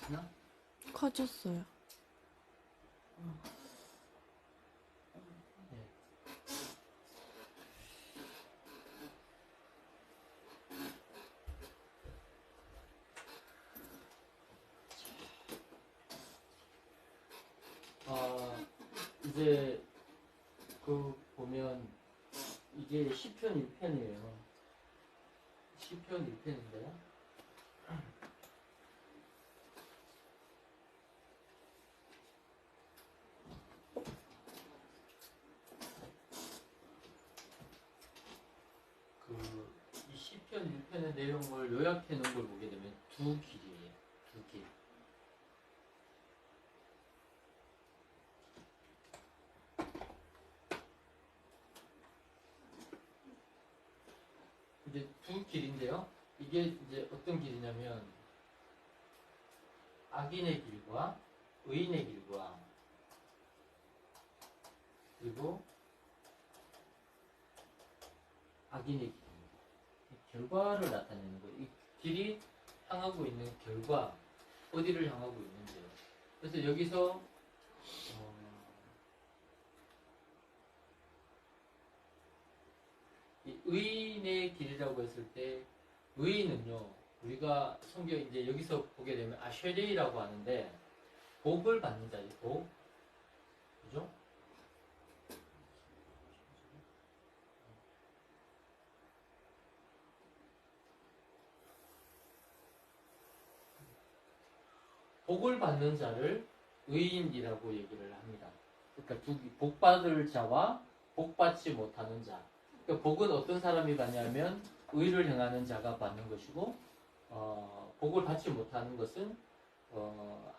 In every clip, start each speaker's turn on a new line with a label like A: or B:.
A: 커지나?
B: 커졌어요.
A: 네. 이제 그 보면 이게 시편 1편이에요. 시편 1편인데요. 이 시편 1편의 내용을 요약해 놓은 걸 보게 되면 두 길이에요. 두 길. 이제 두 길인데요. 이게 이제 어떤 길이냐면 악인의 길과 의인의 길과 그리고 악인의 길입니다. 결과를 나타내는 거예요. 이 길이 향하고 있는 결과, 어디를 향하고 있는지요. 그래서 여기서 이 의인의 길이라고 했을 때 의인은요, 우리가 성경 이제 여기서 보게 되면 아쉐레이라고 하는데 복을 받는 자지, 복. 그죠? 복을 받는 자를 의인이라고 얘기를 합니다. 그러니까 복 받을 자와 복 받지 못하는 자. 그러니까 복은 어떤 사람이 받냐면 의를 행하는 자가 받는 것이고, 복을 받지 못하는 것은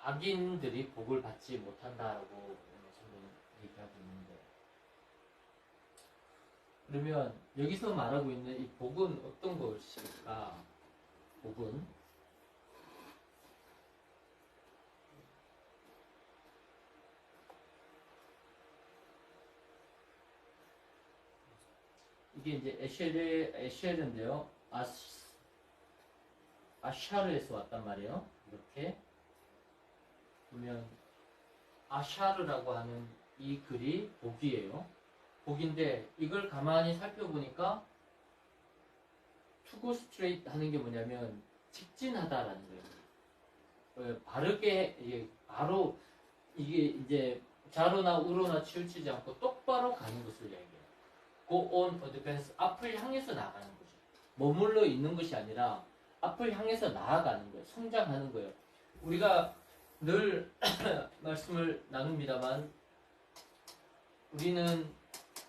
A: 악인들이 복을 받지 못한다라고 저는 얘기하고 있는데, 그러면 여기서 말하고 있는 이 복은 어떤 것일까? 복은 이게 이제 에쉘인데요. 아샤르에서 왔단 말이에요. 이렇게 보면 아샤르라고 하는 이 글이 복이에요. 복인데 이걸 가만히 살펴보니까 to go straight 하는 게 뭐냐면 직진하다라는 거예요. 바르게 바로 이게 이제 좌로나 우로나 치우치지 않고 똑바로 가는 것을 얘기해요. Go on advance, 앞을 향해서 나가는 거죠. 머물러 있는 것이 아니라 앞을 향해서 나아가는 거예요. 성장하는 거예요. 우리가 늘 말씀을 나눕니다만 우리는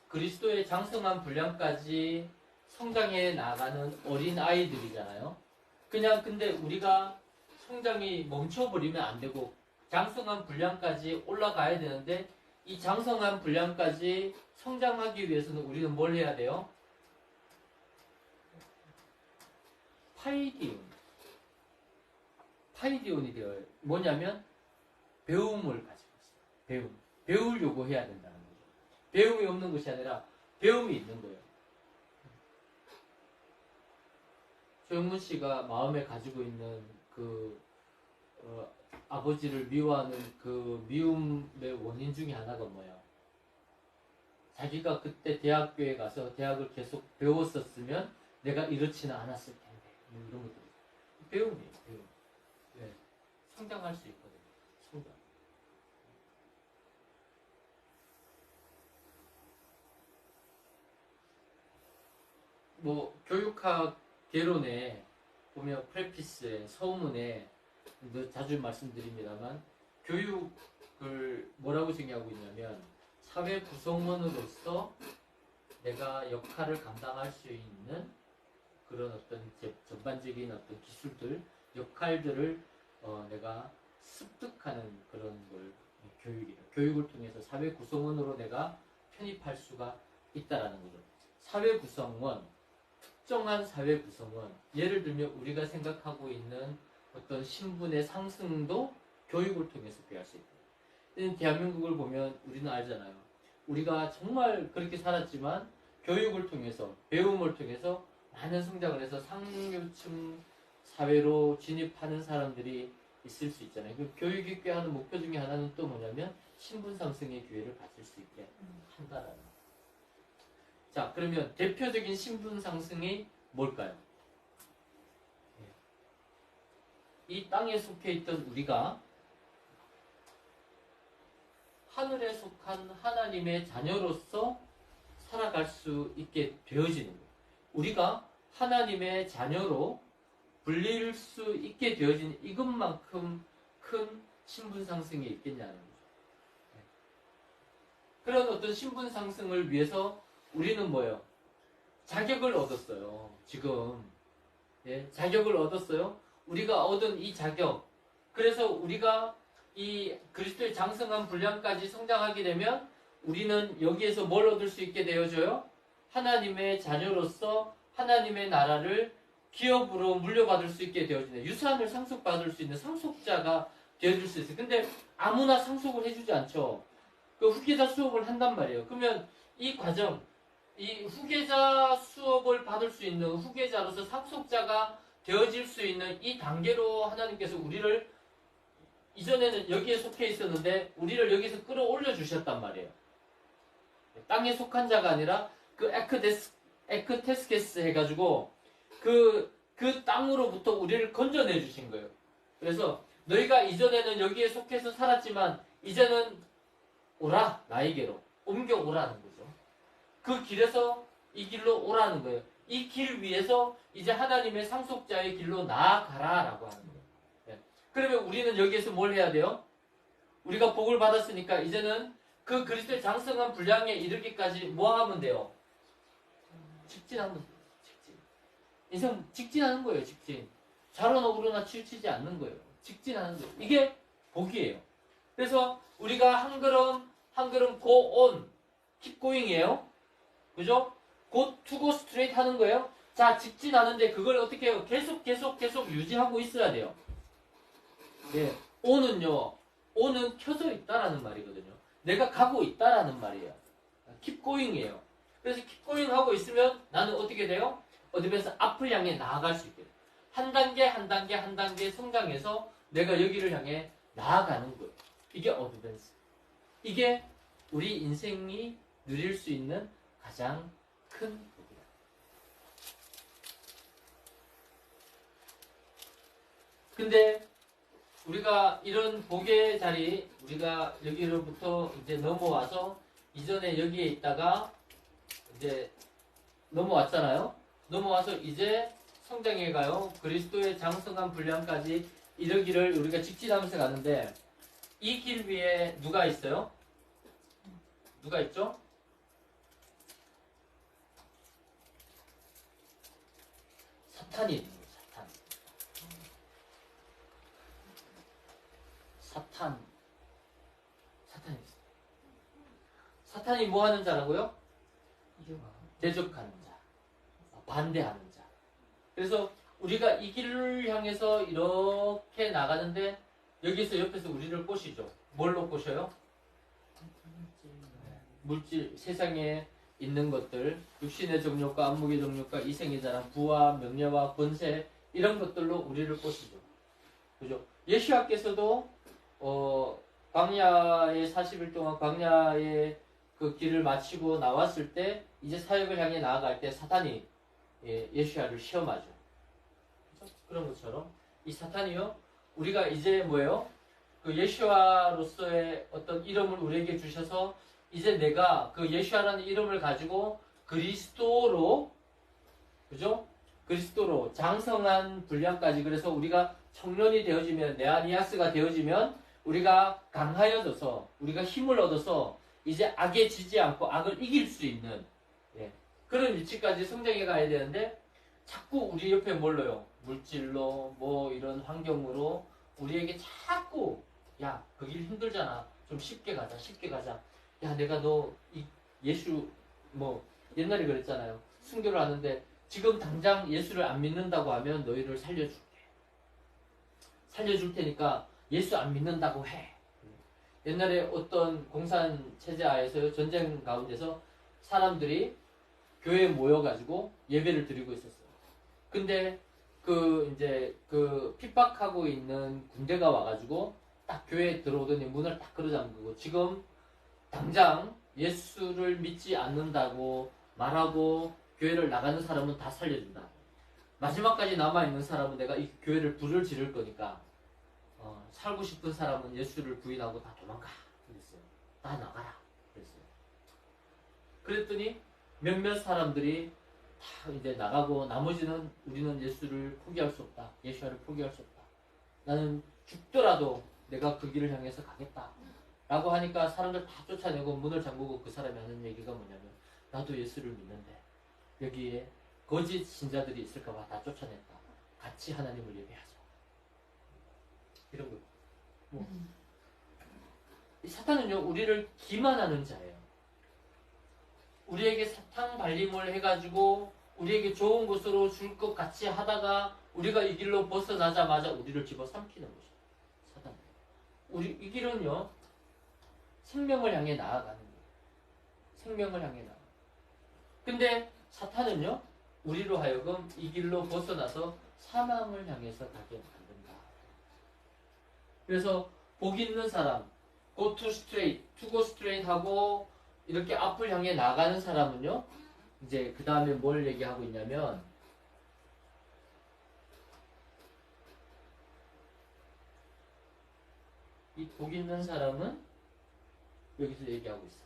A: 그리스도의 장성한 분량까지 성장해 나가는 어린 아이들이잖아요. 그냥 근데 우리가 성장이 멈춰버리면 안 되고 장성한 분량까지 올라가야 되는데 이 장성한 분량까지 성장하기 위해서는 우리는 뭘 해야 돼요? 파이디온이 되어요. 뭐냐면 배움을 가지고 있어요. 배우려고 해야 된다는 거죠. 배움이 없는 것이 아니라 배움이 있는 거예요. 조영문 씨가 마음에 가지고 있는 아버지를 미워하는 그 미움의 원인 중에 하나가 뭐예요? 자기가 그때 대학교에 가서 대학을 계속 배웠었으면 내가 이렇지는 않았을 텐데 이런 것들. 배움이에요. 배움. 네. 성장할 수 있거든요. 성장. 뭐 교육학 개론에 보면 프레피스에 서문에 자주 말씀드립니다만 교육을 뭐라고 정의하고 있냐면 사회 구성원으로서 내가 역할을 감당할 수 있는 그런 어떤 전반적인 어떤 기술들, 역할들을 내가 습득하는 그런 걸 교육이에요. 교육을 통해서 사회 구성원으로 내가 편입할 수가 있다라는 거죠. 사회 구성원, 특정한 사회 구성원, 예를 들면 우리가 생각하고 있는 어떤 신분의 상승도 교육을 통해서 배울 수 있다. 대한민국을 보면 우리는 알잖아요. 우리가 정말 그렇게 살았지만 교육을 통해서, 배움을 통해서 많은 성장을 해서 상류층 사회로 진입하는 사람들이 있을 수 있잖아요. 그 교육 있게 하는 목표 중에 하나는 또 뭐냐면 신분 상승의 기회를 가질 수 있게 한다라는 거. 자, 그러면 대표적인 신분 상승이 뭘까요? 이 땅에 속해 있던 우리가 하늘에 속한 하나님의 자녀로서 살아갈 수 있게 되어지는 거예요. 우리가 하나님의 자녀로 불릴 수 있게 되어진 이것만큼 큰 신분 상승이 있겠냐는 거죠. 그런 어떤 신분 상승을 위해서 우리는 뭐예요? 자격을 얻었어요. 지금 자격을 얻었어요. 우리가 얻은 이 자격, 그래서 우리가 이 그리스도의 장성한 분량까지 성장하게 되면 우리는 여기에서 뭘 얻을 수 있게 되어져요? 하나님의 자녀로서 하나님의 나라를 기업으로 물려받을 수 있게 되어지네. 유산을 상속받을 수 있는 상속자가 되어줄 수 있어요. 근데 아무나 상속을 해주지 않죠. 그 후계자 수업을 한단 말이에요. 그러면 이 과정, 이 후계자 수업을 받을 수 있는 후계자로서 상속자가 되어질 수 있는 이 단계로 하나님께서 우리를 이전에는 여기에 속해 있었는데 우리를 여기서 끌어올려 주셨단 말이에요. 땅에 속한 자가 아니라 그 에크테스케스 해가지고 그 땅으로부터 우리를 건져내 주신 거예요. 그래서 너희가 이전에는 여기에 속해서 살았지만 이제는 오라, 나에게로 옮겨오라는 거죠. 그 길에서 이 길로 오라는 거예요. 이 길 위에서 이제 하나님의 상속자의 길로 나아가라라고 하는 거예요. 그러면 우리는 여기에서 뭘 해야 돼요? 우리가 복을 받았으니까 이제는 그 그리스도의 장성한 분량에 이르기까지 뭐 하면 돼요? 직진하면 돼요. 직진. 인생 직진하는 거예요. 직진. 좌로나 우로나 치우치지 않는 거예요. 직진하는 거예요. 이게 복이에요. 그래서 우리가 한 걸음 go on, keep going이에요. 그죠? go to go straight 하는 거예요. 자, 직진하는데 그걸 어떻게 해요? 계속 유지하고 있어야 돼요. 네, on은 켜져 있다라는 말이거든요. 내가 가고 있다라는 말이에요. keep going이에요. 그래서 keep going 하고 있으면 나는 어떻게 돼요? 어디에서 앞을 향해 나아갈 수 있게 돼요. 한 단계 성장해서 내가 여기를 향해 나아가는 거예요. 이게 어드밴스. 이게 우리 인생이 누릴 수 있는 가장 큰 복이다. 근데 우리가 이런 복의 자리, 우리가 여기로부터 이제 넘어와서 이전에 여기에 있다가 이제 넘어왔잖아요. 넘어와서 이제 성장해 가요. 그리스도의 장성한 분량까지 이르기를 우리가 직진하면서 가는데 이 길 위에 누가 있어요? 누가 있죠? 사탄이 있는 거예요. 사탄이 있어요. 사탄이 뭐 하는 자라고요? 대적하는 자, 반대하는 자. 그래서 우리가 이 길을 향해서 이렇게 나가는데 여기서 옆에서 우리를 꼬시죠. 뭘로 꼬셔요? 물질, 세상에 있는 것들, 육신의 정욕과 안목의 정욕과 이생의 자랑, 부와 명예와 권세 이런 것들로 우리를 꼬시죠. 그죠? 예수님께서도 광야의 40일 동안 광야의 그 길을 마치고 나왔을 때 이제 사역을 향해 나아갈 때 사탄이 예수야를 시험하죠. 그렇죠? 그런 것처럼 이 사탄이요, 우리가 이제 뭐예요? 그 예수야로서의 어떤 이름을 우리에게 주셔서 이제 내가 그 예수야라는 이름을 가지고 그리스도로, 그죠? 그리스도로 장성한 분량까지, 그래서 우리가 청년이 되어지면, 네아니아스가 되어지면 우리가 강하여져서 우리가 힘을 얻어서 이제 악에 지지 않고 악을 이길 수 있는 그런 위치까지 성장해 가야 되는데 자꾸 우리 옆에 뭘로요? 물질로 뭐 이런 환경으로 우리에게 자꾸 야, 그 길 힘들잖아. 좀 쉽게 가자. 야, 내가 너 예수 뭐 옛날에 그랬잖아요. 순교를 하는데 지금 당장 예수를 안 믿는다고 하면 너희를 살려줄 테니까 예수 안 믿는다고 해. 옛날에 어떤 공산 체제 하에서 전쟁 가운데서 사람들이 교회에 모여가지고 예배를 드리고 있었어요. 근데 이제 핍박하고 있는 군대가 와가지고 딱 교회에 들어오더니 문을 딱 걸어 잠그고 지금 당장 예수를 믿지 않는다고 말하고 교회를 나가는 사람은 다 살려준다. 마지막까지 남아있는 사람은 내가 이 교회를 불을 지를 거니까 살고 싶은 사람은 예수를 부인하고 다 도망가. 그랬어요. 다 나가라. 그랬어요. 그랬더니 몇몇 사람들이 다 이제 나가고 나머지는 우리는 예수를 포기할 수 없다. 예수를 포기할 수 없다. 나는 죽더라도 내가 그 길을 향해서 가겠다. 라고 하니까 사람들 다 쫓아내고 문을 잠그고 그 사람이 하는 얘기가 뭐냐면 나도 예수를 믿는데 여기에 거짓 신자들이 있을까봐 다 쫓아냈다. 같이 하나님을 예배하자. 이런 거. 이 사탄은요 우리를 기만하는 자예요. 우리에게 사탕 발림을 해가지고 우리에게 좋은 곳으로 줄 것 같이 하다가 우리가 이 길로 벗어나자마자 우리를 집어삼키는 것이에요. 사탄. 이 길은요 생명을 향해 나아가는 거예요. 생명을 향해 나아가. 근데 사탄은요 우리로 하여금 이 길로 벗어나서 사망을 향해서 가게 만든다. 그래서 복 있는 사람, go to straight, to go straight 하고 이렇게 앞을 향해 나가는 사람은요 이제 그 다음에 뭘 얘기하고 있냐면 이 복 있는 사람은 여기서 얘기하고 있어요.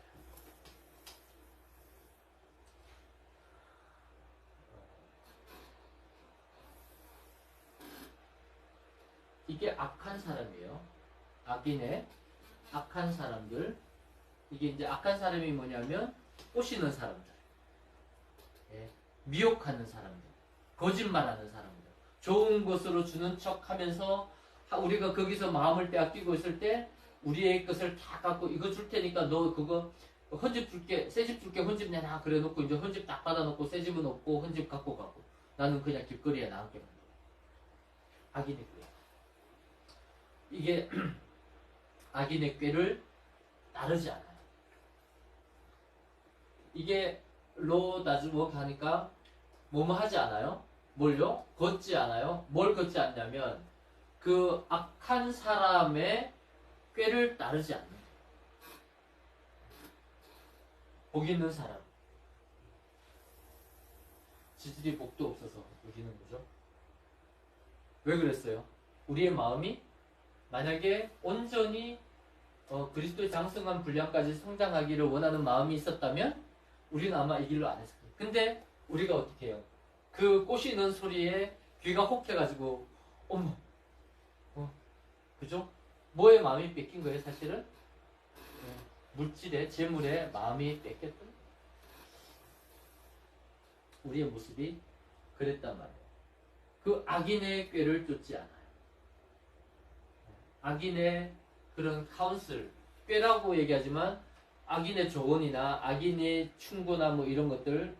A: 이게 악한 사람이에요. 악인의 악한 사람들. 이게 이제 악한 사람이 뭐냐면 꼬시는 사람들, 미혹하는 사람들, 거짓말하는 사람들, 좋은 것으로 주는 척하면서 우리가 거기서 마음을 빼앗기고 있을 때 우리의 것을 다 갖고 이거 줄 테니까 너 그거 헌집 줄게, 새집 줄게, 헌집 내놔 그래 놓고 이제 헌집 딱 받아놓고 새 집은 없고 헌집 갖고 가고 나는 그냥 길거리에 나앉게 만들어. 악인의 꾀. 이게 악인의 꾀를 따르지 않아요. 이게 로 다즈워크 하니까 뭐뭐 하지 않아요? 뭘요? 걷지 않아요? 뭘 걷지 않냐면 그 악한 사람의 꾀를 따르지 않는 거예요. 복 있는 사람. 지들이 복도 없어서 우기는 거죠. 왜 그랬어요? 우리의 마음이 만약에 온전히 그리스도의 장성한 분량까지 성장하기를 원하는 마음이 있었다면 우리는 아마 이 길로 안 했을 거예요. 근데 우리가 어떻게 해요? 그 꼬시는 소리에 귀가 혹해가지고 어머 그죠? 뭐에 마음이 뺏긴 거예요 사실은? 물질에 재물에 마음이 뺏겼던 거예요. 우리의 모습이 그랬단 말이에요. 그 악인의 꾀를 쫓지 않아요. 악인의 그런 카운슬, 꾀라고 얘기하지만 악인의 조언이나 악인의 충고나 뭐 이런 것들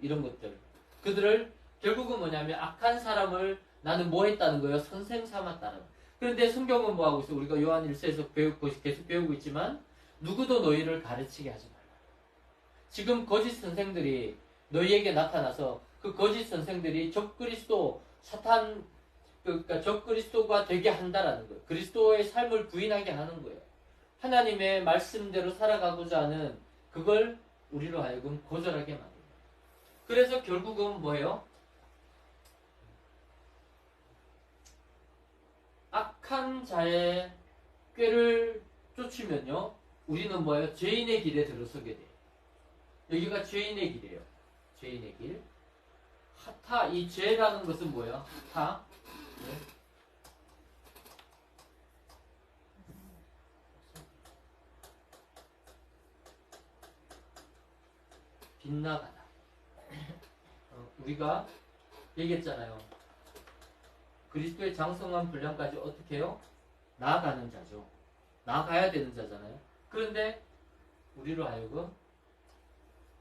A: 그들을 결국은 뭐냐면 악한 사람을 나는 뭐 했다는 거예요? 선생 삼았다는 거예요. 그런데 성경은 뭐 하고 있어요? 우리가 요한 1서에서 계속 배우고 있지만 누구도 너희를 가르치게 하지 말라. 지금 거짓 선생들이 너희에게 나타나서 그 거짓 선생들이 적그리스도 사탄 그러니까 적그리스도가 되게 한다라는 거예요. 그리스도의 삶을 부인하게 하는 거예요. 하나님의 말씀대로 살아가고자 하는 그걸 우리로 하여금 거절하게 만듭니다. 그래서 결국은 뭐예요? 악한 자의 꾀를 쫓으면요 우리는 뭐예요? 죄인의 길에 들어서게 돼요. 여기가 죄인의 길이에요. 죄인의 길. 하타, 이 죄라는 것은 뭐예요? 하타. 네. 빗나가다. 우리가 얘기했잖아요. 그리스도의 장성한 분량까지 어떻게 해요? 나아가는 자죠. 나아가야 되는 자잖아요. 그런데 우리로 하여금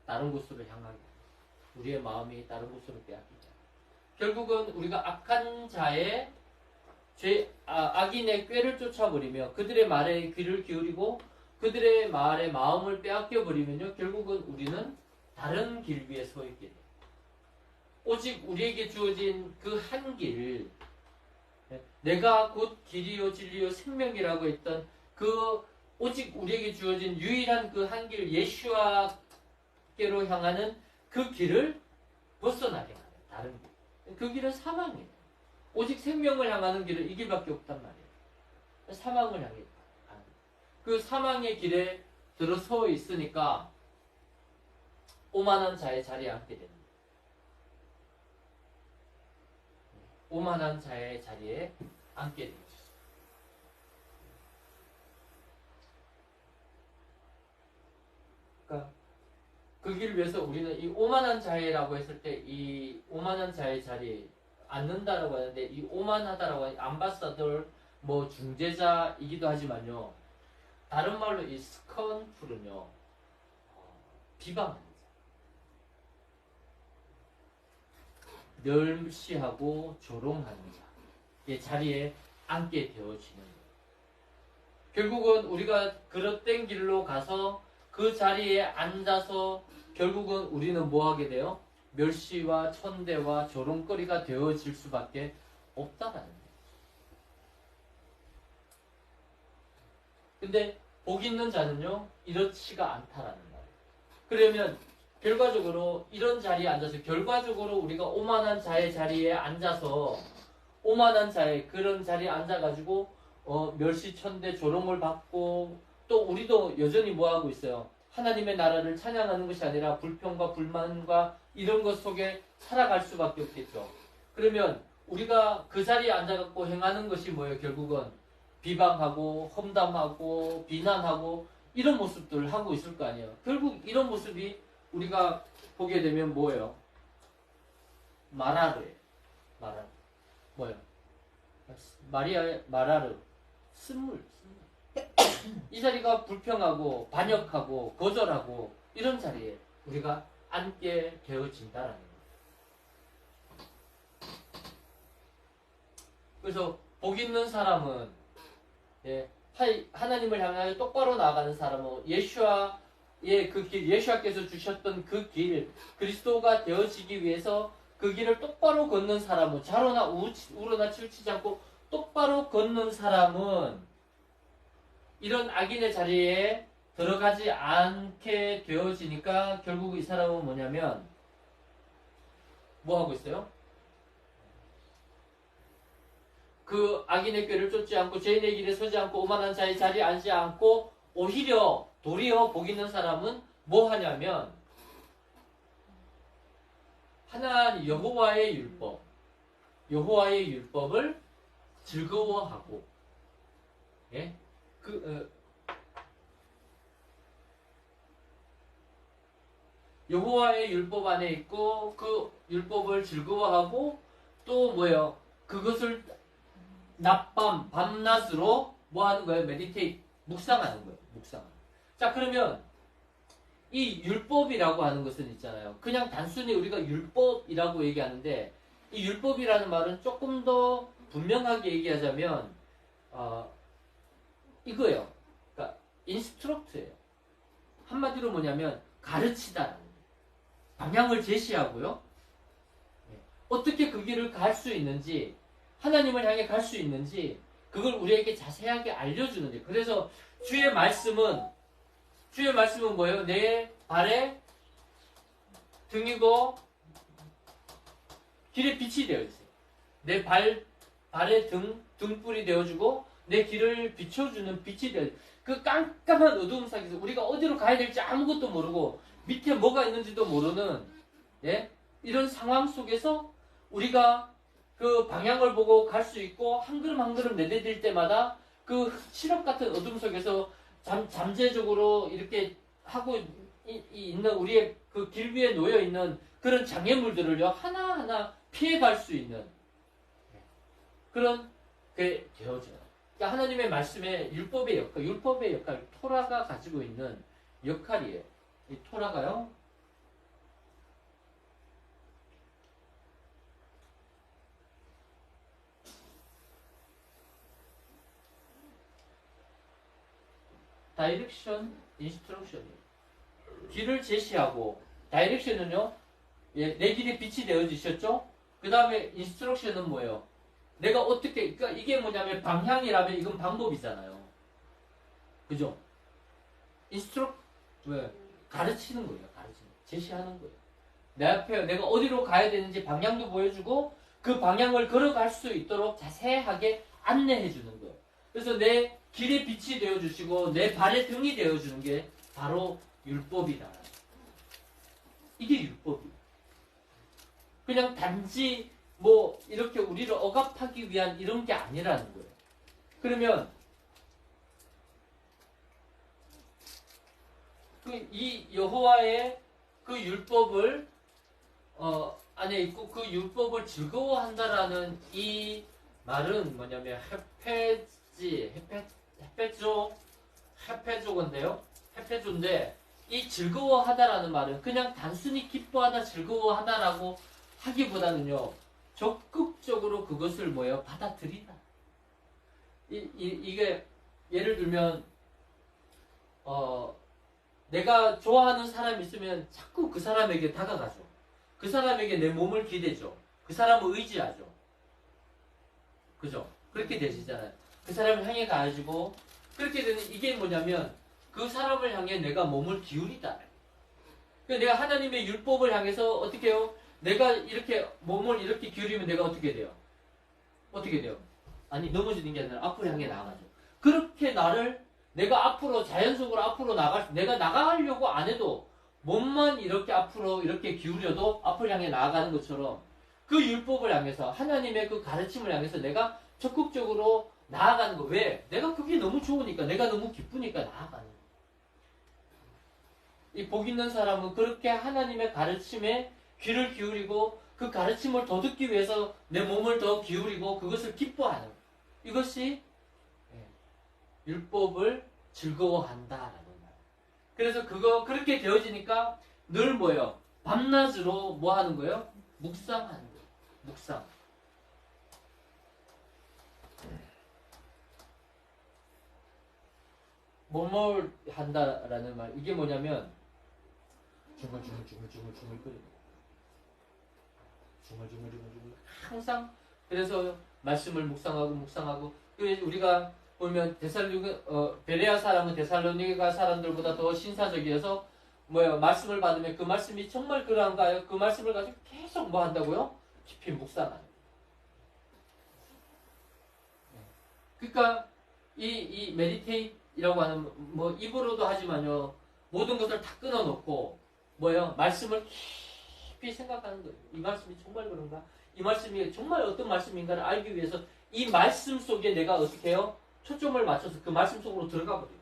A: 다른 곳으로 향하게 우리의 마음이 다른 곳으로 빼앗기게 결국은 우리가 악한 자의 악인의 꾀를 쫓아버리며 그들의 말에 귀를 기울이고 그들의 말에 마음을 빼앗겨 버리면요 결국은 우리는 다른 길 위에 서 있게 돼요. 오직 우리에게 주어진 그 한 길, 내가 곧 길이요 진리요 생명이라고 했던 그 오직 우리에게 주어진 유일한 그 한 길 예수와께로 향하는 그 길을 벗어나게 하는 다른 길. 그 길은 사망이에요. 오직 생명을 향하는 길은 이 길밖에 없단 말이에요. 사망을 향해 가는 그 사망의 길에 들어서 있으니까 오만한 자의 자리에 앉게 됩니다. 오만한 자의 자리에 앉게 됩니다. 그러니까 그 길을 위해서 우리는 이 오만한 자라고 했을 때 이 오만한 자의 자리에 앉는다라고 하는데 이 오만하다라고 하는 암바사더 뭐 중재자이기도 하지만요. 다른 말로 이 스컨풀은요. 비방하는 자. 멸시하고 조롱하는 자의 자리에 앉게 되어지는 거예요. 결국은 우리가 그릇된 길로 가서 그 자리에 앉아서 결국은 우리는 뭐 하게 돼요? 멸시와 천대와 조롱거리가 되어질 수밖에 없다라는 거예요. 근데 복 있는 자는요, 이렇지가 않다라는 말이에요. 그러면 결과적으로 이런 자리에 앉아서 결과적으로 우리가 오만한 자의 자리에 앉아서 오만한 자의 그런 자리에 앉아가지고 멸시 천대 조롱을 받고 또 우리도 여전히 뭐 하고 있어요? 하나님의 나라를 찬양하는 것이 아니라 불평과 불만과 이런 것 속에 살아갈 수밖에 없겠죠. 그러면 우리가 그 자리에 앉아갖고 행하는 것이 뭐예요? 결국은 비방하고 험담하고 비난하고 이런 모습들을 하고 있을 거 아니에요. 결국 이런 모습이 우리가 보게 되면 뭐예요? 마라르예요. 마라르. 뭐예요? 마라르. 쓴물. 이 자리가 불평하고 반역하고 거절하고 이런 자리에 우리가 앉게 되어진다라는 거예요. 그래서 복 있는 사람은 하나님을 향하여 똑바로 나아가는 사람은 예수와의 그 길, 예수와께서 주셨던 그 길, 그리스도가 되어지기 위해서 그 길을 똑바로 걷는 사람은 좌로나 우로나 치우치지 않고 똑바로 걷는 사람은 이런 악인의 자리에 들어가지 않게 되어지니까 결국 이 사람은 뭐냐면 뭐 하고 있어요? 그 악인의 꾀를 쫓지 않고 죄인의 길에 서지 않고 오만한 자의 자리에 앉지 않고 오히려 도리어 복 있는 사람은 뭐 하냐면 하나님 여호와의 율법을 즐거워하고 여호와의 율법 안에 있고 그 율법을 즐거워하고 또 뭐예요? 그것을 낮밤 밤낮으로 뭐 하는 거예요? 메디테이트 묵상하는 거예요. 자, 그러면 이 율법이라고 하는 것은 있잖아요. 그냥 단순히 우리가 율법이라고 얘기하는데 이 율법이라는 말은 조금 더 분명하게 얘기하자면 이거예요. 그러니까 인스트럭트예요. 한마디로 뭐냐면 가르치다라는 거예요. 방향을 제시하고요. 어떻게 그 길을 갈 수 있는지 하나님을 향해 갈 수 있는지 그걸 우리에게 자세하게 알려주는 거예요. 그래서 주의 말씀은 뭐예요? 내 발에 등이고 길에 빛이 되어 있어요. 내 발에 등불이 되어주고 내 길을 비춰주는 빛이 되어 있어요. 그 깜깜한 어두움 속에서 우리가 어디로 가야 될지 아무것도 모르고 밑에 뭐가 있는지도 모르는 이런 상황 속에서 우리가 그 방향을 보고 갈 수 있고 한 걸음 한 걸음 내디딜 때마다 그 시럽 같은 어둠 속에서 잠재적으로 이렇게 하고 있는 우리의 그 길 위에 놓여 있는 그런 장애물들을요 하나하나 피해갈 수 있는 그런 게 되어져요. 그러니까 하나님의 말씀에 율법의 역할, 토라가 가지고 있는 역할이에요. 이 토라가요. 다이렉션, 인스트럭션이에요. 길을 제시하고 다이렉션은요. 예, 내 길에 빛이 되어주셨죠? 그 다음에 인스트럭션은 뭐예요? 내가 어떻게, 그러니까 이게 뭐냐면 방향이라면 이건 방법이잖아요. 그죠? 인스트럭, 왜? 가르치는 거예요. 가르치는. 제시하는 거예요. 내 앞에 내가 어디로 가야 되는지 방향도 보여주고 그 방향을 걸어갈 수 있도록 자세하게 안내해 주는 거예요. 그래서 내 길에 빛이 되어주시고 내 발의 등이 되어주는 게 바로 율법이다. 이게 율법이에요. 그냥 단지 뭐 이렇게 우리를 억압하기 위한 이런 게 아니라는 거예요. 그러면 이 여호와의 그 율법을 안에 있고 그 율법을 즐거워한다라는 이 말은 뭐냐면 헤페조건데요. 헤페조인데 이 즐거워하다라는 말은 그냥 단순히 기뻐하다 즐거워하다라고 하기보다는요. 적극적으로 그것을 뭐예요? 받아들이다. 이게 예를 들면 내가 좋아하는 사람이 있으면 자꾸 그 사람에게 다가가죠. 그 사람에게 내 몸을 기대죠. 그 사람을 의지하죠. 그죠? 그렇게 되시잖아요. 그 사람을 향해 가지고 그렇게 되는 이게 뭐냐면 그 사람을 향해 내가 몸을 기울이다. 그러니까 내가 하나님의 율법을 향해서 어떻게 해요? 내가 이렇게 몸을 이렇게 기울이면 내가 어떻게 돼요? 어떻게 돼요? 아니 넘어지는 게 아니라 앞으로 향해 나아가죠. 그렇게 나를 내가 앞으로 자연적으로 앞으로 내가 나가려고 안 해도 몸만 이렇게 앞으로 이렇게 기울여도 앞을 향해 나아가는 것처럼 그 율법을 향해서 하나님의 그 가르침을 향해서 내가 적극적으로 나아가는 거. 왜? 내가 그게 너무 좋으니까 내가 너무 기쁘니까 나아가는 거. 이 복 있는 사람은 그렇게 하나님의 가르침에 귀를 기울이고 그 가르침을 더 듣기 위해서 내 몸을 더 기울이고 그것을 기뻐하는 거. 이것이 율법을 즐거워한다라는 말. 그래서 그렇게 되어지니까 늘 뭐예요? 밤낮으로 뭐 하는 거예요? 묵상하는 거예요. 묵상. 뭐뭘 한다라는 말. 이게 뭐냐면 중얼중얼 끓이는 중얼중얼 항상 그래서 말씀을 묵상하고 그래서 우리가 보면 베레아 사람은 데살로니가 사람들보다 더 신사적이어서 뭐예요? 말씀을 받으면 그 말씀이 정말 그러한가요? 그 말씀을 가지고 계속 뭐 한다고요? 깊이 묵상하는. 그러니까 이 메디테이트라고 하는 뭐 입으로도 하지만요. 모든 것을 다 끊어놓고 뭐예요? 말씀을 깊이 생각하는 거예요. 이 말씀이 정말 그런가? 이 말씀이 정말 어떤 말씀인가를 알기 위해서 이 말씀 속에 내가 어떻게 해요? 초점을 맞춰서 그 말씀 속으로 들어가 버려요.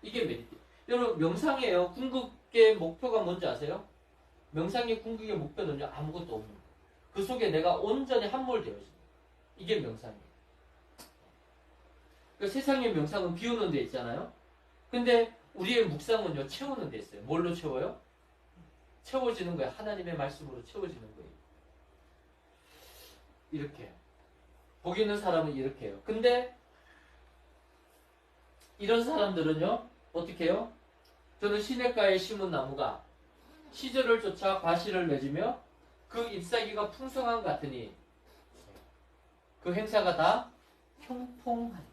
A: 이게 메디테이트. 여러분 명상이에요. 궁극의 목표가 뭔지 아세요? 명상의 궁극의 목표는요. 아무것도 없는 거예요. 그 속에 내가 온전히 함몰되어집니다. 이게 명상이에요. 그러니까 세상의 명상은 비우는 데 있잖아요. 근데 우리의 묵상은요. 채우는 데 있어요. 뭘로 채워요? 채워지는 거예요. 하나님의 말씀으로 채워지는 거예요. 이렇게. 복 있는 사람은 이렇게 해요. 근데 이런 사람들은요. 어떻게 해요? 저는 시냇가에 심은 나무가 시절을 쫓아 과실을 맺으며 그 잎사귀가 풍성한 것 같으니 그 행사가 다 형통하니.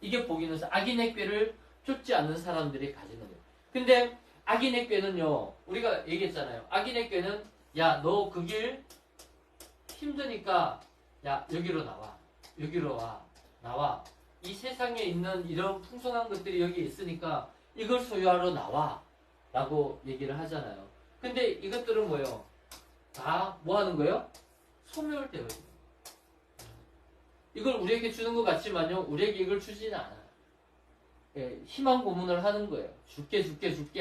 A: 이게 복 있는 사람. 악인의 꾀를 쫓지 않는 사람들이 가지는 거예요. 근데 악인의 꾀는요. 우리가 얘기했잖아요. 악인의 꾀는 야, 너 그 길 힘드니까 야, 여기로 나와. 여기로 와. 나와. 이 세상에 있는 이런 풍성한 것들이 여기 있으니까 이걸 소유하러 나와. 라고 얘기를 하잖아요. 근데 이것들은 뭐예요? 다 뭐 하는 거예요? 소멸되어요. 이걸 우리에게 주는 것 같지만요. 우리에게 이걸 주지는 않아요. 예, 희망 고문을 하는 거예요. 줄게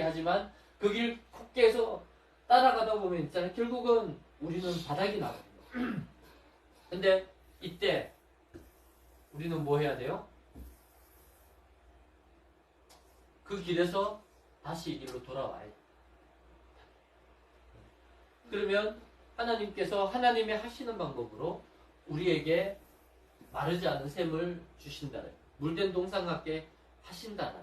A: 하지만 그 길 콧대에서 따라가다 보면 있잖아요. 결국은 우리는 바닥이 나거든요. 근데 이때 우리는 뭐 해야 돼요? 그 길에서 다시 이 길로 돌아와야 돼요. 그러면 하나님께서 하나님의 하시는 방법으로 우리에게 마르지 않은 샘을 주신다는, 물된 동상 같게 하신다는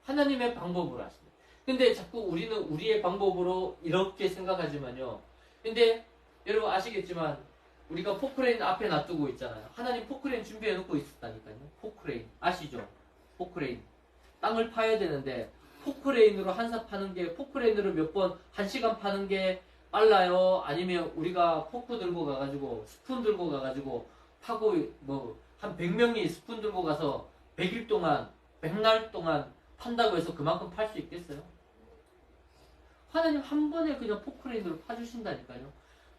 A: 하나님의 방법으로 하신다. 근데 자꾸 우리는 우리의 방법으로 이렇게 생각하지만요. 근데 여러분 아시겠지만 우리가 포크레인 앞에 놔두고 있잖아요. 하나님 포크레인 준비해 놓고 있었다니까요. 포크레인 아시죠? 포크레인 땅을 파야 되는데 포크레인으로 한사 파는 게 포크레인으로 몇 번 1시간 파는 게 빨라요? 아니면 우리가 포크 들고 가가지고 스푼 들고 가가지고 파고 뭐 한 100명이 스푼 들고 가서 100일 동안 100날 동안 판다고 해서 그만큼 팔 수 있겠어요? 하나님 한 번에 그냥 포크레인으로 파주신다니까요.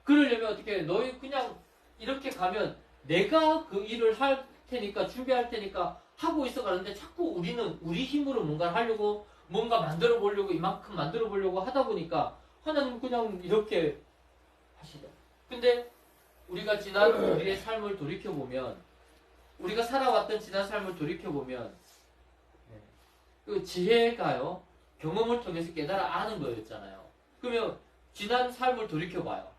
A: 그러려면 어떻게 해? 너희 그냥 이렇게 가면 내가 그 일을 할 테니까 준비할 테니까 하고 있어 가는데 자꾸 우리는 우리 힘으로 뭔가를 하려고 뭔가 만들어 보려고 이만큼 만들어 보려고 하다 보니까 하나님 그냥 이렇게 하시죠. 근데 우리가 지난 우리의 삶을 돌이켜 보면 우리가 살아왔던 지난 삶을 돌이켜 보면 그 지혜가요 경험을 통해서 깨달아 아는 거였잖아요. 그러면 지난 삶을 돌이켜 봐요.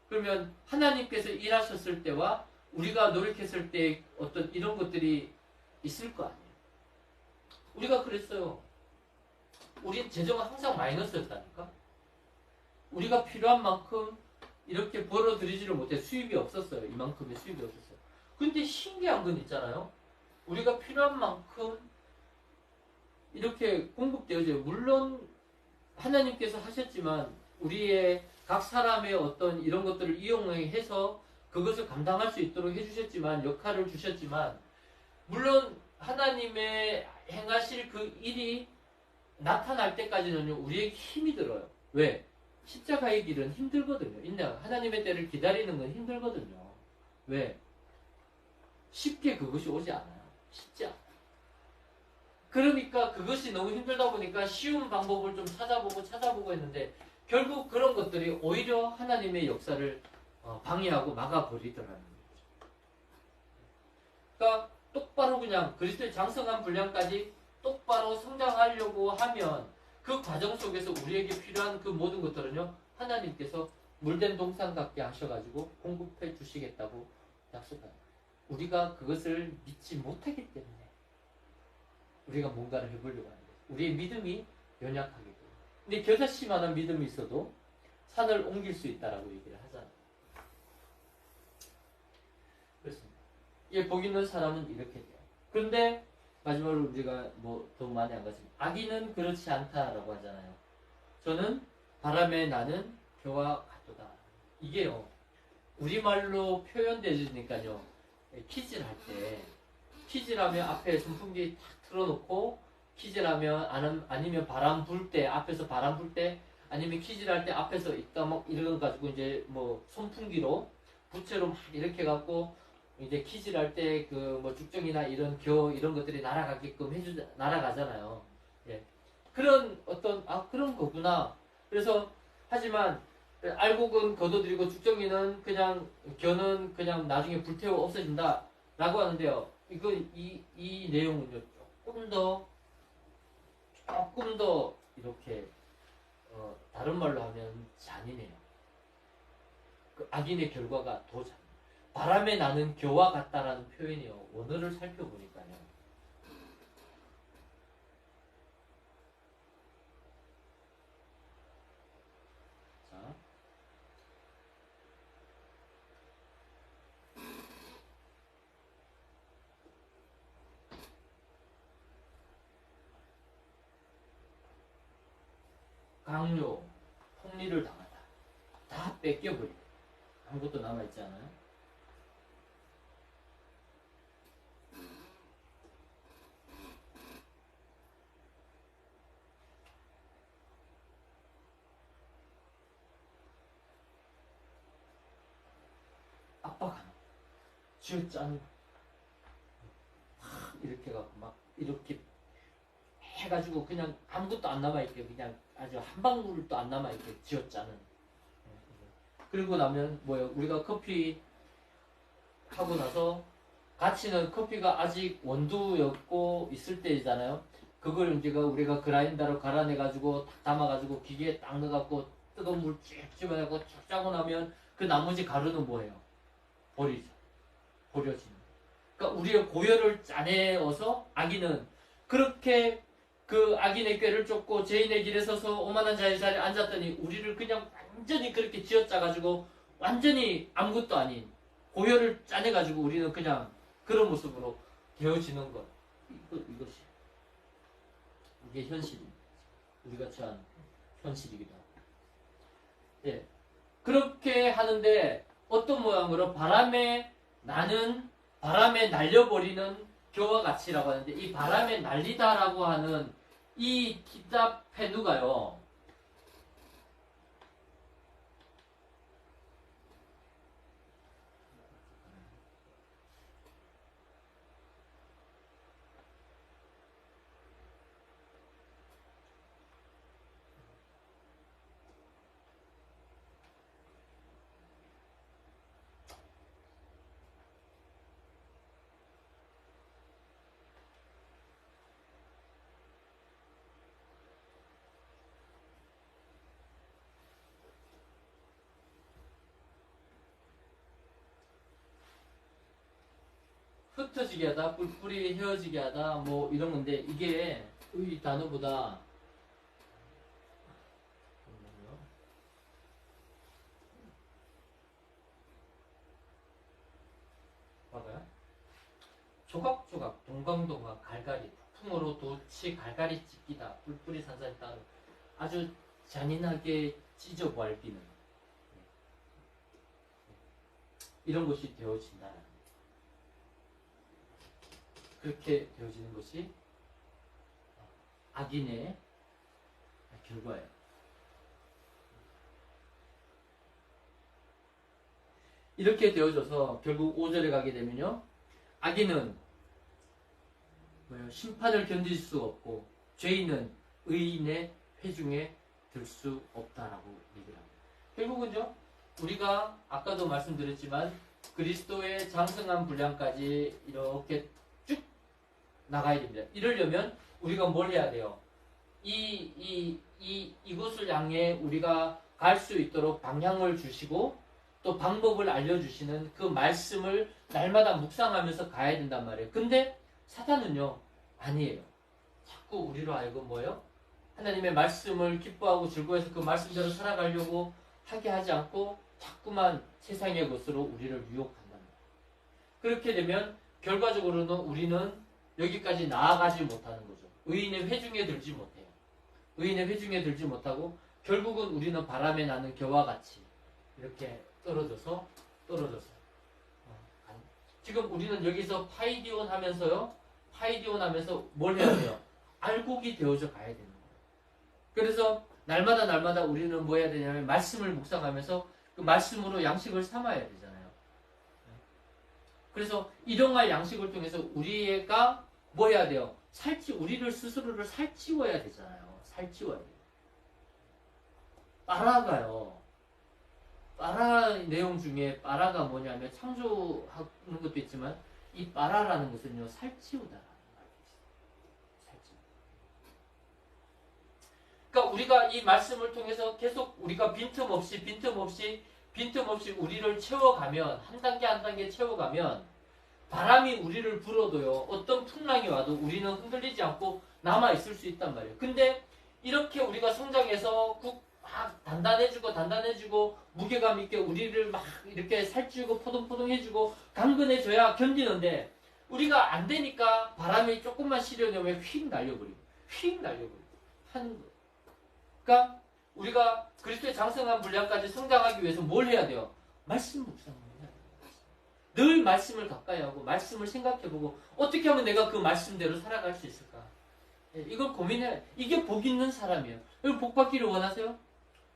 A: 그러면 하나님께서 일하셨을 때와 우리가 노력했을 때 어떤 이런 것들이 있을 거 아니에요. 우리가 그랬어요. 우리 재정은 항상 마이너스였다니까. 우리가 필요한 만큼 이렇게 벌어들이지를 못해. 수입이 없었어요. 이만큼의 수입이 없었어요. 근데 신기한 건 있잖아요. 우리가 필요한 만큼 이렇게 공급되어져요. 물론 하나님께서 하셨지만 우리의 각 사람의 어떤 이런 것들을 이용해서 그것을 감당할 수 있도록 해주셨지만 역할을 주셨지만 물론 하나님의 행하실 그 일이 나타날 때까지는요 우리에게 힘이 들어요. 왜? 십자가의 길은 힘들거든요. 하나님의 때를 기다리는 건 힘들거든요. 왜? 쉽게 그것이 오지 않아요. 쉽지 않아요. 그러니까 그것이 너무 힘들다 보니까 쉬운 방법을 좀 찾아보고 했는데 결국 그런 것들이 오히려 하나님의 역사를 방해하고 막아버리더라는 거죠. 그러니까 똑바로 그냥 그리스도의 장성한 분량까지 똑바로 성장하려고 하면 그 과정 속에서 우리에게 필요한 그 모든 것들은요 하나님께서 물된 동산 같게 하셔가지고 공급해 주시겠다고 약속합니다. 우리가 그것을 믿지 못하기 때문에 우리가 뭔가를 해보려고 하는 거예요. 우리의 믿음이 연약하기 때문에. 근데 겨자씨만한 믿음이 있어도 산을 옮길 수 있다라고 얘기를 하잖아요. 그렇습니다. 이 복 있는 사람은 이렇게 돼요. 그런데 마지막으로 우리가 뭐 더 많이 안 가지만 악인은 그렇지 않다라고 하잖아요. 저는 바람에 나는 겨와 같도다. 이게요. 우리말로 표현되니까요. 퀴즈를 할 때 퀴즈라면 앞에 선풍기 탁 틀어놓고 퀴즈라면 아니면 바람 불 때 앞에서 바람 불 때 아니면 퀴즈를 할 때 앞에서 있다 뭐 이런 가지고 이제 뭐 선풍기로 부채로 막 이렇게 갖고 이제 퀴즈를 할 때 그 뭐 죽정이나 이런 이런 것들이 날아가게끔 날아가잖아요. 예. 그런 어떤 그런 거구나. 그래서 하지만 알곡은 거둬들이고 죽정이는 그냥 겨는 그냥 나중에 불태워 없어진다 라고 하는데요. 이 내용은요 조금 더 이렇게 다른 말로 하면 잔인해요. 그 악인의 결과가 더 잔인해요. 바람에 나는 겨와 같다라는 표현이요. 원어를 살펴보니까요. 자. 강요, 폭리를 당하다. 다 뺏겨버리고 아무것도 남아있지 않아요? 압박하는 쥐어짜는 이렇게 갖고 막 이렇게 해가지고 그냥 아무것도 안 남아있게 그냥 아주 한 방울도 안 남아있게 쥐어짜는. 그리고 나면 뭐예요? 우리가 커피 하고 나서 가치는 커피가 아직 원두였고 있을 때잖아요. 그걸 우리가 그라인더로 갈아내가지고 딱 담아가지고 기계에 딱 넣어갖고 뜨거운 물 쭉 집어내고 쭉 짜고 나면 그 나머지 가루는 뭐예요? 버리죠. 버려지는. 그러니까 우리의 고열을 짜내어서 악인은 그렇게 그 악인의 꾀를 쫓고 죄인의 길에 서서 오만한 자의 자리에 앉았더니 우리를 그냥 완전히 그렇게 쥐어짜가지고 완전히 아무것도 아닌 고열을 짜내가지고 우리는 그냥 그런 모습으로 되어지는 것. 이것이 이게 현실입니다. 우리가 처한 현실이기도 하고. 예. 그렇게 하는데 어떤 모양으로 바람에 날려버리는 겨와 같이라고 하는데, 이 바람에 날리다라고 하는 이 키타페누가요, 흩어지게 하다, 뿔뿔이 헤어지게 하다, 뭐 이런 건데, 이게 이 단어보다 봐봐요. 조각조각, 동강동강, 갈갈이, 풍으로 도치 갈갈이 찢기다, 뿔뿔이 산산이 따로 아주 잔인하게 찢어보알비는 이런 것이 되어진다. 그렇게 되어지는 것이 악인의 결과예요. 이렇게 되어져서 결국 5절에 가게 되면요, 악인은 심판을 견딜 수 없고 죄인은 의인의 회중에 들 수 없다라고 얘기를 합니다. 결국은요, 우리가 아까도 말씀드렸지만 그리스도의 장성한 분량까지 이렇게 쭉 나가야 됩니다. 이러려면 우리가 뭘 해야 돼요? 이곳을 향해 우리가 갈 수 있도록 방향을 주시고 또 방법을 알려주시는 그 말씀을 날마다 묵상하면서 가야 된단 말이에요. 근데 사탄은요, 아니에요. 자꾸 우리로 하여금 뭐예요? 하나님의 말씀을 기뻐하고 즐거워해서 그 말씀대로 살아가려고 하게 하지 않고 자꾸만 세상의 것으로 우리를 유혹한단 말이에요. 그렇게 되면 결과적으로는 우리는 여기까지 나아가지 못하는 거죠. 의인의 회중에 들지 못해요. 의인의 회중에 들지 못하고 결국은 우리는 바람에 나는 겨와 같이 이렇게 떨어져서 지금 우리는 여기서 파이디온 하면서요, 파이디온 하면서 뭘 해야 돼요? 알곡이 되어져 가야 되는 거예요. 그래서 날마다 우리는 뭐 해야 되냐면 말씀을 묵상하면서 그 말씀으로 양식을 삼아야 되잖아요. 그래서 일용할 양식을 통해서 우리가 뭐 해야 돼요? 우리를 스스로를 살찌워야 되잖아요. 살찌워야 돼요. 빠라가요. 빠라 내용 중에 빠라가 뭐냐면 창조하는 것도 있지만 이 빠라라는 것은요, 살찌우다라는 말이 있어요. 살찌우. 그러니까 우리가 이 말씀을 통해서 계속 우리가 빈틈없이 우리를 채워가면, 한 단계 채워가면 바람이 우리를 불어도요, 어떤 풍랑이 와도 우리는 흔들리지 않고 남아있을 수 있단 말이에요. 근데 이렇게 우리가 성장해서 막 단단해지고 무게감 있게 우리를 막 이렇게 살찌우고 포동포동해주고 강건해져야 견디는데, 우리가 안 되니까 바람이 조금만 실려내면 휙 날려버리고 하는 거예요. 그러니까 우리가 그리스도의 장성한 분량까지 성장하기 위해서 뭘 해야 돼요? 말씀 묵상을 해야 돼요. 늘 말씀을 가까이 하고 말씀을 생각해보고 어떻게 하면 내가 그 말씀대로 살아갈 수 있을까? 이걸 고민해. 이게 복 있는 사람이에요. 여러분, 복 받기를 원하세요?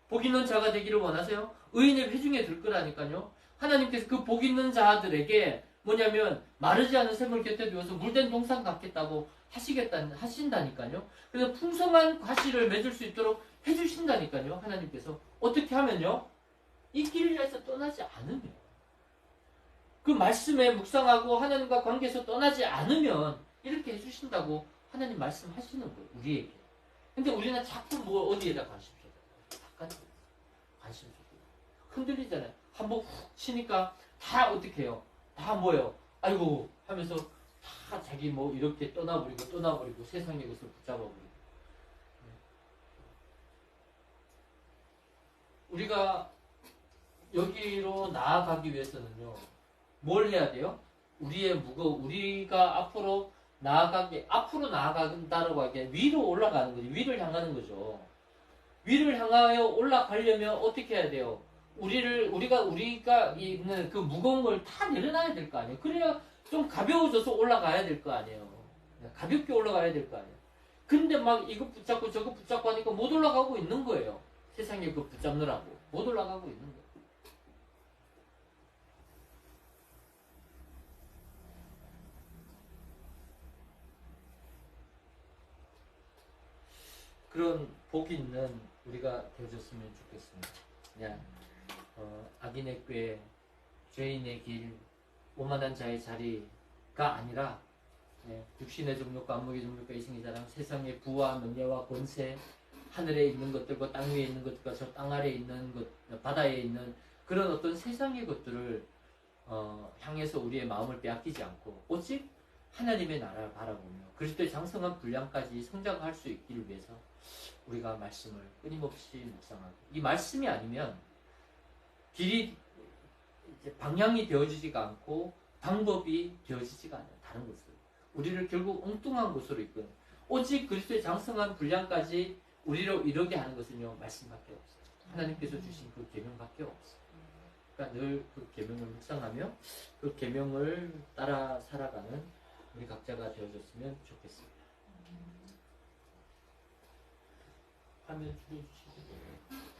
A: 복 있는 자가 되기를 원하세요? 의인의 회중에 들 거라니까요. 하나님께서 그 복 있는 자들에게 뭐냐면 마르지 않은 샘을 곁에 두어서 물된 동산 갖겠다고 하신다니까요. 그래서 풍성한 과실을 맺을 수 있도록 해주신다니까요. 하나님께서 어떻게 하면요, 이 길을 위해서 떠나지 않으면, 그 말씀에 묵상하고 하나님과 관계에서 떠나지 않으면 이렇게 해주신다고 하나님 말씀하시는 거예요, 우리에게. 근데 우리는 자꾸 뭐 어디에다 관심 쏟아요? 바깥에 관심 쏟아요. 흔들리잖아요. 한번 훅 치니까 다 어떻게 해요? 다 뭐예요? 아이고 하면서 다 자기 뭐 이렇게 떠나버리고 세상의 것을 붙잡아버리고. 우리가 여기로 나아가기 위해서는요, 뭘 해야 돼요? 우리가 앞으로 나아간다라고 하기에 위로 올라가는 거지. 위를 향하는 거죠. 위를 향하여 올라가려면 어떻게 해야 돼요? 우리가 있는 그 무거운 걸 다 내려놔야 될 거 아니에요. 그래야 좀 가벼워져서 올라가야 될 거 아니에요. 가볍게 올라가야 될 거 아니에요. 근데 막 이거 붙잡고 저거 붙잡고 하니까 못 올라가고 있는 거예요. 세상에 그거 붙잡느라고. 못 올라가고 있는 거예요. 그런 복 있는 우리가 되어줬으면 좋겠습니다. 그냥 악인의 꾀, 죄인의 길, 오만한 자의 자리가 아니라 육신의 정욕과 안목의 정욕과 이승의 자랑, 세상의 부와 명예와 권세, 하늘에 있는 것들과 땅 위에 있는 것들과 저 땅 아래에 있는 것, 바다에 있는 그런 어떤 세상의 것들을 향해서 우리의 마음을 빼앗기지 않고 오직 하나님의 나라를 바라보며 그리스도의 장성한 분량까지 성장할 수 있기를 위해서 우리가 말씀을 끊임없이 묵상하고, 이 말씀이 아니면 길이 방향이 되어지지가 않고 방법이 되어지지가 않아요. 다른 곳으로 우리를 결국 엉뚱한 곳으로 이끄는, 오직 그리스도의 장성한 분량까지 우리로 이르게 하는 것은요, 말씀밖에 없어요. 하나님께서 주신 그 계명밖에 없어요. 그러니까 늘 그 계명을 묵상하며 그 계명을 따라 살아가는 우리 각자가 되어줬으면 좋겠습니다. 화면 줄여주시죠.